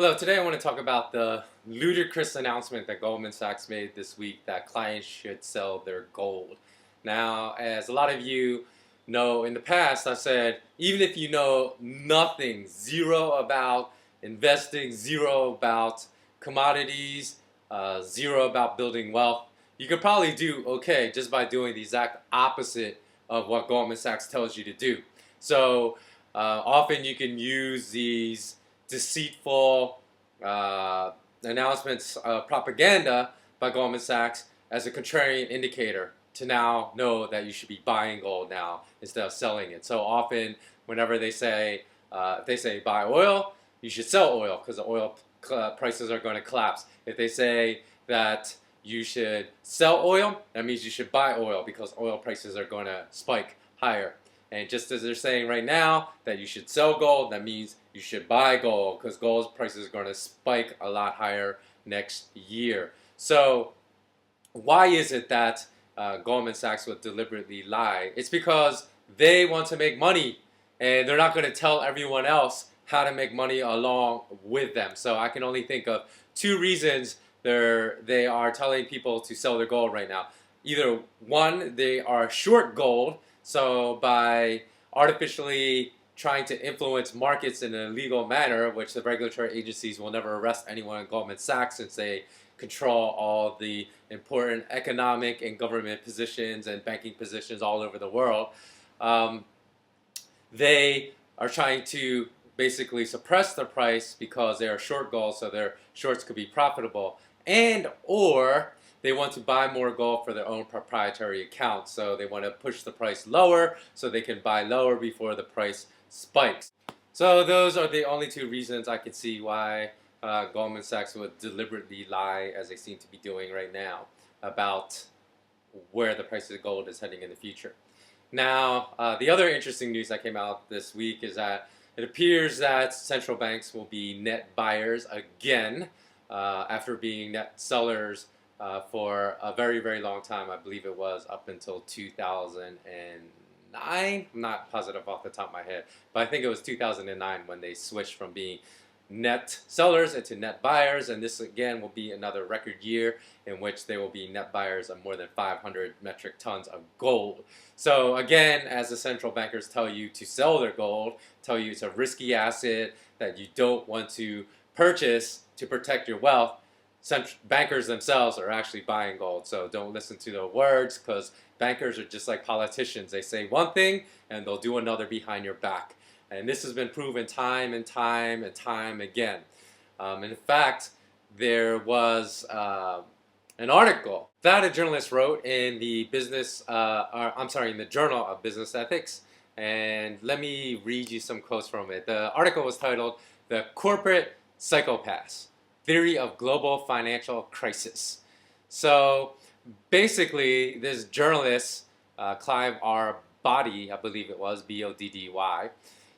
Hello, today I want to talk about the ludicrous announcement that Goldman Sachs made this week that clients should sell their gold. Now, as a lot of you know, in the past I said, even if you know nothing, zero about investing, zero about commodities, zero about building wealth, you could probably do okay just by doing the exact opposite of what Goldman Sachs tells you to do. So often you can use these deceitful announcements of propaganda by Goldman Sachs as a contrarian indicator to now know that you should be buying gold now instead of selling it. So often, whenever if they say buy oil, you should sell oil because the oil prices are going to collapse. If they say that you should sell oil, that means you should buy oil because oil prices are going to spike higher. And just as they're saying right now that you should sell gold, that means you should buy gold because gold prices are going to spike a lot higher next year. So why is it that Goldman Sachs would deliberately lie? It's because they want to make money and they're not going to tell everyone else how to make money along with them. So I can only think of two reasons they are telling people to sell their gold right now. Either one, they are short gold, so by artificially trying to influence markets in an illegal manner, which the regulatory agencies will never arrest anyone at Goldman Sachs since they control all the important economic and government positions and banking positions all over the world. They are trying to basically suppress the price because they are short gold, so their shorts could be profitable, and or they want to buy more gold for their own proprietary account. So they want to push the price lower so they can buy lower before the price spikes. So those are the only two reasons I could see why Goldman Sachs would deliberately lie, as they seem to be doing right now, about where the price of gold is heading in the future. Now, the other interesting news that came out this week is that it appears that central banks will be net buyers again after being net sellers for a very, very long time. I believe it was up until 2009. I'm not positive off the top of my head, but I think it was 2009 when they switched from being net sellers into net buyers, and this again will be another record year in which they will be net buyers of more than 500 metric tons of gold. So again, as the central bankers tell you to sell their gold, tell you it's a risky asset that you don't want to purchase to protect your wealth, bankers themselves are actually buying gold. So don't listen to the words, because bankers are just like politicians. They say one thing and they'll do another behind your back. And this has been proven time and time and time again. In fact, there was an article that a journalist wrote in the in the Journal of Business Ethics. And let me read you some quotes from it. The article was titled "The Corporate Psychopaths: Theory of Global Financial Crisis." So basically, this journalist, Clive R. Boddy, I believe it was, Boddy,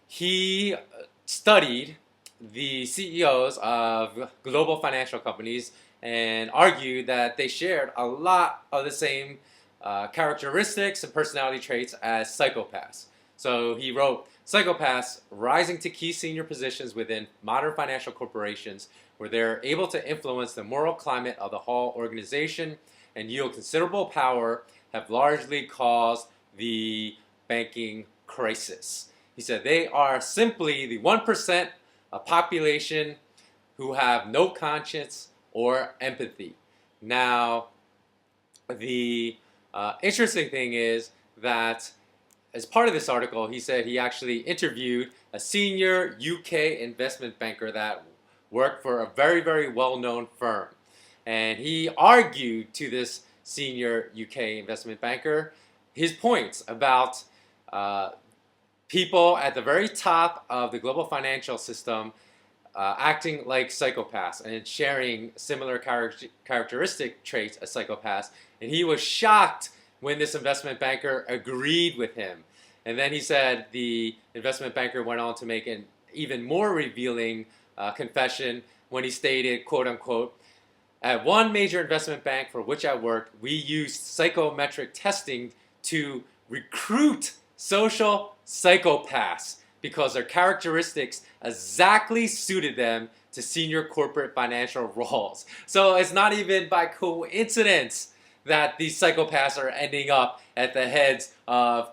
he studied the CEOs of global financial companies and argued that they shared a lot of the same characteristics and personality traits as psychopaths. So he wrote, "Psychopaths rising to key senior positions within modern financial corporations where they're able to influence the moral climate of the whole organization and yield considerable power have largely caused the banking crisis." He said they are simply the 1% of population who have no conscience or empathy. Now, the interesting thing is that as part of this article, he said he actually interviewed a senior UK investment banker that worked for a very, very well-known firm. And he argued to this senior UK investment banker his points about people at the very top of the global financial system acting like psychopaths and sharing similar characteristic traits as psychopaths. And he was shocked when this investment banker agreed with him. And then he said the investment banker went on to make an even more revealing confession when he stated, quote unquote, "At one major investment bank for which I worked, we used psychometric testing to recruit social psychopaths because their characteristics exactly suited them to senior corporate financial roles. So it's not even by coincidence that these psychopaths are ending up at the heads of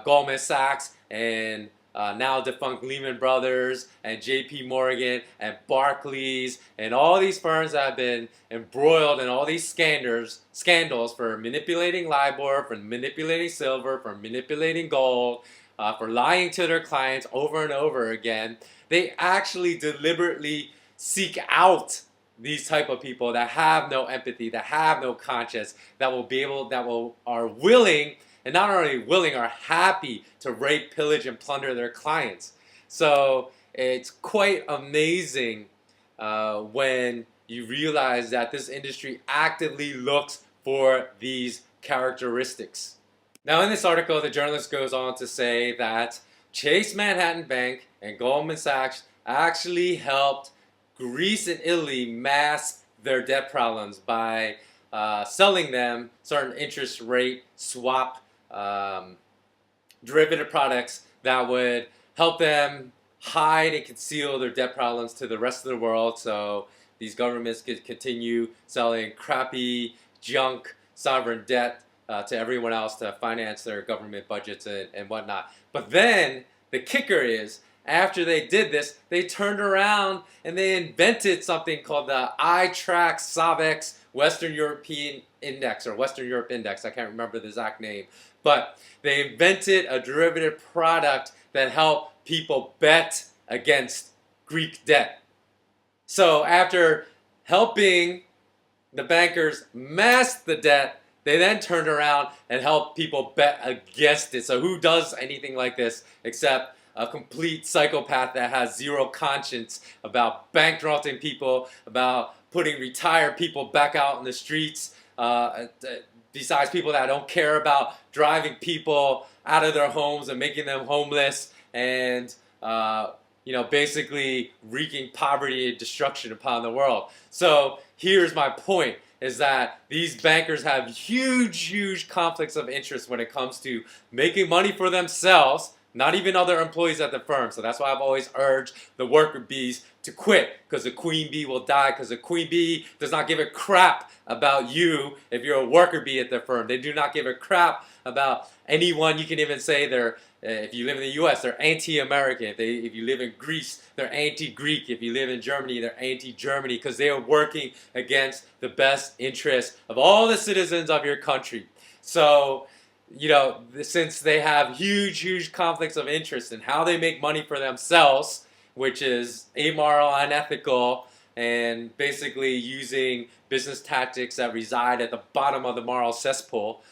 Goldman Sachs and now defunct Lehman Brothers and JP Morgan and Barclays and all these firms that have been embroiled in all these scandals for manipulating LIBOR, for manipulating silver, for manipulating gold, for lying to their clients over and over again. They actually deliberately seek out these type of people that have no empathy, that have no conscience, that are willing, and not only willing, are happy to rape, pillage, and plunder their clients. So it's quite amazing when you realize that this industry actively looks for these characteristics. Now, in this article, the journalist goes on to say that Chase Manhattan Bank and Goldman Sachs actually helped Greece and Italy mask their debt problems by selling them certain interest rate swap derivative products that would help them hide and conceal their debt problems to the rest of the world, so these governments could continue selling crappy junk sovereign debt to everyone else to finance their government budgets and whatnot. But then the kicker is, after they did this, they turned around and they invented something called the iTraxx SOVX Western European Index, or Western Europe Index. I can't remember the exact name. But they invented a derivative product that helped people bet against Greek debt. So after helping the bankers mask the debt, they then turned around and helped people bet against it. So who does anything like this except a complete psychopath that has zero conscience about bankrupting people, about putting retired people back out in the streets, besides people that don't care about driving people out of their homes and making them homeless, and basically wreaking poverty and destruction upon the world. So here's my point, is that these bankers have huge conflicts of interest when it comes to making money for themselves, not even other employees at the firm. So that's why I've always urged the worker bees to quit, because the queen bee will die, because the queen bee does not give a crap about you if you're a worker bee at the firm. They do not give a crap about anyone. You can even say they're, if you live in the US, they're anti-American. If you live in Greece, they're anti-Greek. If you live in Germany, they're anti-Germany, because they are working against the best interests of all the citizens of your country. So, since they have huge conflicts of interest in how they make money for themselves, which is amoral, unethical, and basically using business tactics that reside at the bottom of the moral cesspool,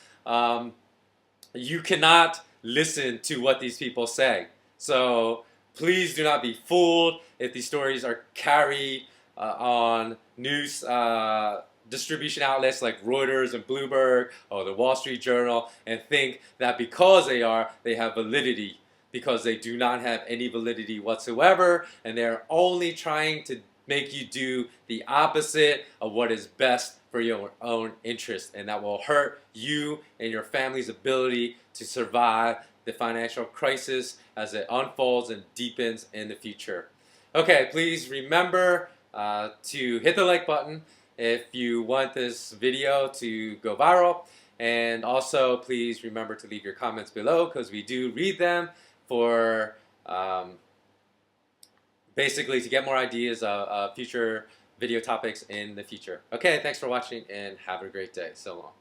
you cannot listen to what these people say. So please do not be fooled if these stories are carried on news distribution outlets like Reuters and Bloomberg or the Wall Street Journal, and think that because they have validity, because they do not have any validity whatsoever, and they're only trying to make you do the opposite of what is best for your own interest, and that will hurt you and your family's ability to survive the financial crisis as it unfolds and deepens in the future. Okay, please remember to hit the like button if you want this video to go viral, and also please remember to leave your comments below, because we do read them for basically to get more ideas of future video topics in the future. Okay, thanks for watching and have a great day. So long.